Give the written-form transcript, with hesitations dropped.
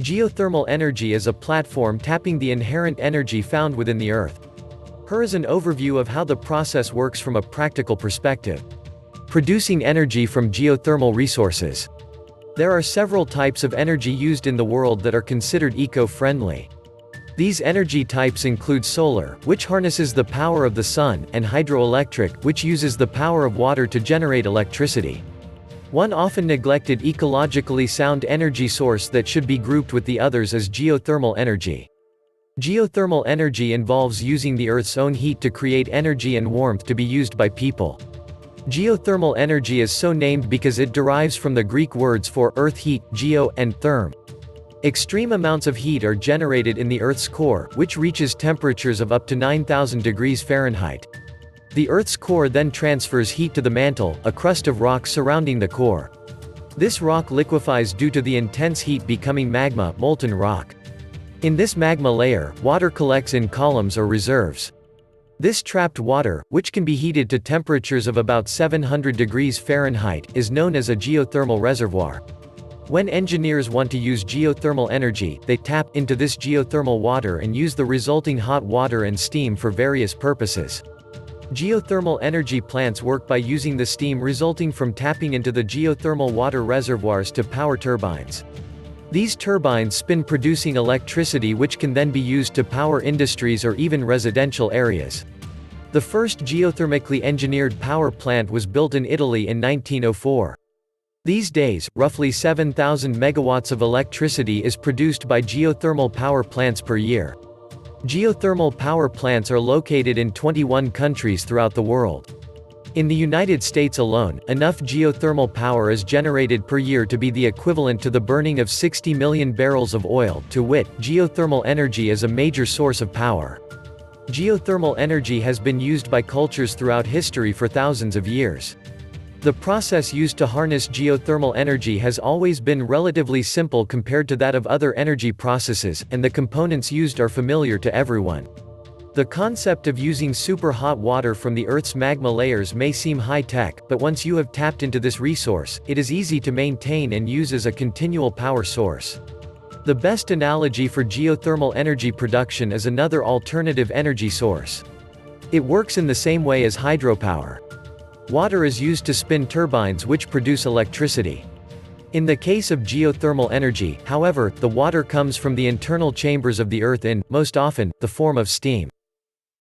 Geothermal energy is a platform tapping the inherent energy found within the Earth. Here is an overview of how the process works from a practical perspective. Producing energy from geothermal resources. There are several types of energy used in the world that are considered eco-friendly. These energy types include solar, which harnesses the power of the sun, and hydroelectric, which uses the power of water to generate electricity. One often neglected ecologically sound energy source that should be grouped with the others is geothermal energy. Geothermal energy involves using the Earth's own heat to create energy and warmth to be used by people. Geothermal energy is so named because it derives from the Greek words for earth heat, geo, and therm. Extreme amounts of heat are generated in the Earth's core, which reaches temperatures of up to 9,000 degrees Fahrenheit. The Earth's core then transfers heat to the mantle, a crust of rock surrounding the core. This rock liquefies due to the intense heat, becoming magma, molten rock. In this magma layer, water collects in columns or reserves. This trapped water, which can be heated to temperatures of about 700 degrees Fahrenheit, is known as a geothermal reservoir. When engineers want to use geothermal energy, they tap into this geothermal water and use the resulting hot water and steam for various purposes. Geothermal energy plants work by using the steam resulting from tapping into the geothermal water reservoirs to power turbines. These turbines spin, producing electricity which can then be used to power industries or even residential areas. The first geothermically engineered power plant was built in Italy in 1904. These days, roughly 7,000 megawatts of electricity is produced by geothermal power plants per year. Geothermal power plants are located in 21 countries throughout the world. In the United States alone, enough geothermal power is generated per year to be the equivalent to the burning of 60 million barrels of oil. To wit, geothermal energy is a major source of power. Geothermal energy has been used by cultures throughout history for thousands of years. The process used to harness geothermal energy has always been relatively simple compared to that of other energy processes, and the components used are familiar to everyone. The concept of using super hot water from the Earth's magma layers may seem high-tech, but once you have tapped into this resource, it is easy to maintain and use as a continual power source. The best analogy for geothermal energy production is another alternative energy source. It works in the same way as hydropower. Water is used to spin turbines which produce electricity. In the case of geothermal energy, however, the water comes from the internal chambers of the Earth in, most often, the form of steam.